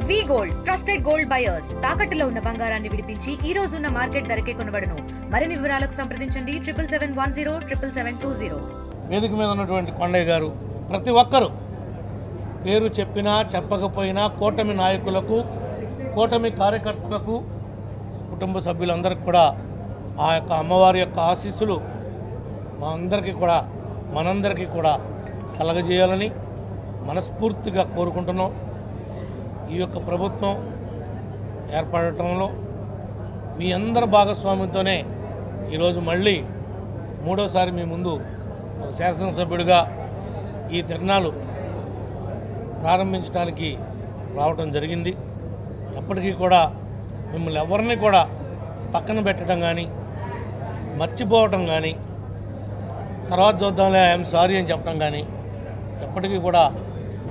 వి gold trusted gold buyers తాకట్టులో ఉన్న బంగారాన్ని విడిపించి ఈ రోజు ఉన్న మార్కెట్ ధరకే కొనబడును. మరిన్ని వివరాలకు సంప్రదించండి 7710 వేదిక మీద ఉన్నటువంటి కొండయ్య గారు ప్రతి ఒక్కరు పేరు చెప్పినా చెప్పకపోయినా కూటమి నాయకులకు, కూటమి కార్యకర్తలకు, కుటుంబ సభ్యులందరికీ కూడా ఆ యొక్క అమ్మవారి యొక్క ఆశీస్సులు మనందరికీ కూడా కలగజేయాలని మనస్ఫూర్తిగా కోరుకుంటున్నాం. ఈ యొక్క ప్రభుత్వం ఏర్పడటంలో మీ అందరి భాగస్వామ్యంతోనే ఈరోజు మళ్ళీ మూడోసారి మీ ముందు ఒక శాసనసభ్యుడిగా ఈ తిరణాలు ప్రారంభించడానికి రావడం జరిగింది. ఎప్పటికీ కూడా మిమ్మల్ని ఎవరిని కూడా పక్కన పెట్టడం కానీ, మర్చిపోవటం కానీ, తర్వాత చూద్దాంలే ఐఎమ్ సారీ అని చెప్పడం కానీ ఎప్పటికీ కూడా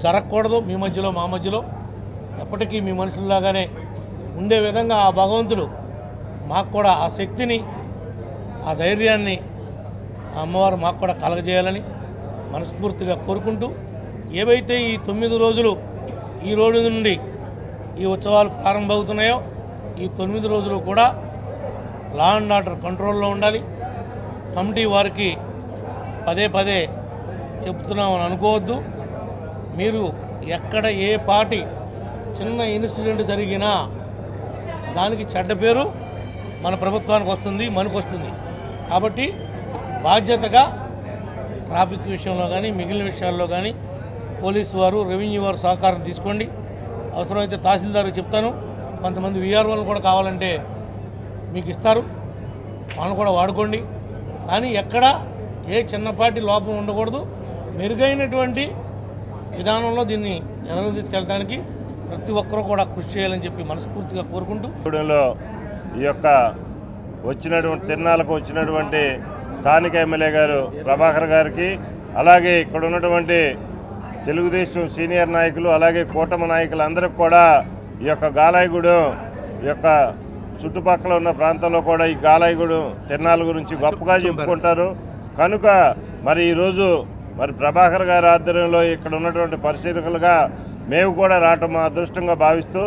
జరగకూడదు. మీ మధ్యలో మా మధ్యలో ఎప్పటికీ మీ మనుషుల్లాగానే ఉండే విధంగా ఆ భగవంతుడు మాకు కూడా ఆ శక్తిని, ఆ ధైర్యాన్ని ఆ అమ్మవారు మాకు కూడా కలగజేయాలని మనస్ఫూర్తిగా కోరుకుంటూ, ఏవైతే ఈ 9 రోజులు ఈ రోజు నుండి ఈ ఉత్సవాలు ప్రారంభమవుతున్నాయో ఈ 9 రోజులు కూడా లా అండ్ ఆర్డర్ కంట్రోల్లో ఉండాలి. కమిటీ వారికి పదే చెప్తున్నామని అనుకోవద్దు. మీరు ఎక్కడ ఏ పార్టీ చిన్న ఇన్సిడెంట్ జరిగినా దానికి చెడ్డ పేరు మన ప్రభుత్వానికి వస్తుంది, మనకు వస్తుంది. కాబట్టి బాధ్యతగా ట్రాఫిక్ విషయంలో కానీ, మిగిలిన విషయాల్లో కానీ పోలీసు వారు, రెవెన్యూ వారు సహకారం తీసుకోండి. అవసరమైతే తహసీల్దార్కి చెప్తాను, కొంతమంది వీఆర్ఓలు కూడా కావాలంటే మీకు ఇస్తారు, వాళ్ళని కూడా వాడుకోండి. కానీ ఎక్కడ ఏ చిన్నపాటి లోపం ఉండకూడదు. మెరుగైనటువంటి విధానంలో దీన్ని ఎదురు తీసుకెళ్ళడానికి ప్రతి ఒక్కరూ కూడా కృషి చేయాలని చెప్పి మనస్ఫూర్తిగా కోరుకుంటూ, ఈ యొక్క తిరునాళ్ళకు వచ్చినటువంటి స్థానిక ఎమ్మెల్యే గారు ప్రభాకర్ గారికి, అలాగే ఇక్కడ ఉన్నటువంటి తెలుగుదేశం సీనియర్ నాయకులు, అలాగే కూటమి నాయకులందరికీ కూడా ఈ యొక్క గాలాయిగూడెం ఈ యొక్క చుట్టుపక్కల ఉన్న ప్రాంతంలో కూడా ఈ గాలాయిగూడెం తిరునాళ్ళ గురించి గొప్పగా చెప్పుకుంటారు. కనుక మరి ఈరోజు ప్రభాకర్ గారి ఆధ్వర్యంలో ఇక్కడ ఉన్నటువంటి పరిశీలకులుగా మేము కూడా రావటం మా అదృష్టంగా భావిస్తూ,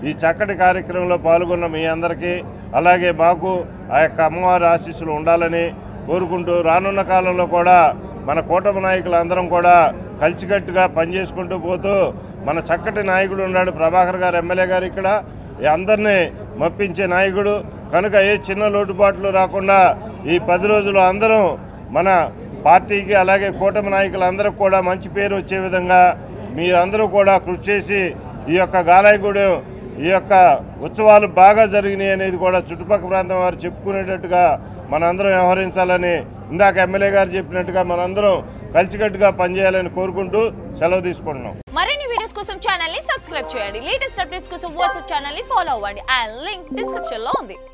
ఈ చక్కటి కార్యక్రమంలో పాల్గొన్న మీ అందరికీ, అలాగే మాకు ఆ యొక్క అమ్మవారి ఆశీస్సులు ఉండాలని కోరుకుంటూ, రానున్న కాలంలో కూడా మన కూటమి నాయకులందరం కూడా కలిసికట్టుగా పనిచేసుకుంటూ పోతూ, మన చక్కటి నాయకుడు ఉన్నాడు ప్రభాకర్ గారు ఎమ్మెల్యే గారు, ఇక్కడ అందరినీ మప్పించే నాయకుడు. కనుక ఏ చిన్న లోటుపాట్లు రాకుండా ఈ 10 రోజులు అందరం మన పార్టీకి, అలాగే కూటమి నాయకులందరికీ కూడా మంచి పేరు వచ్చే విధంగా మీరందరూ కూడా కృషి చేసి ఈ యొక్క గాలాయిగూడెం ఈ యొక్క ఉత్సవాలు బాగా జరిగినాయి అనేది కూడా చుట్టుపక్కల ప్రాంతం వారు చెప్పుకునేటట్టుగా మనందరం వ్యవహరించాలని, ఇందాక ఎమ్మెల్యే గారు చెప్పినట్టుగా మనందరం కలిసికట్టుగా పనిచేయాలని కోరుకుంటూ సెలవు తీసుకుంటున్నాం. మరిన్ని వీడియోస్ కోసం ఛానల్ ని సబ్స్క్రైబ్ చేయండి. లేటెస్ట్ అప్డేట్స్ కోసం వాట్సాప్ ఛానల్ ని ఫాలో అవ్వండి. ఆ లింక్ డిస్క్రిప్షన్ లో ఉంది.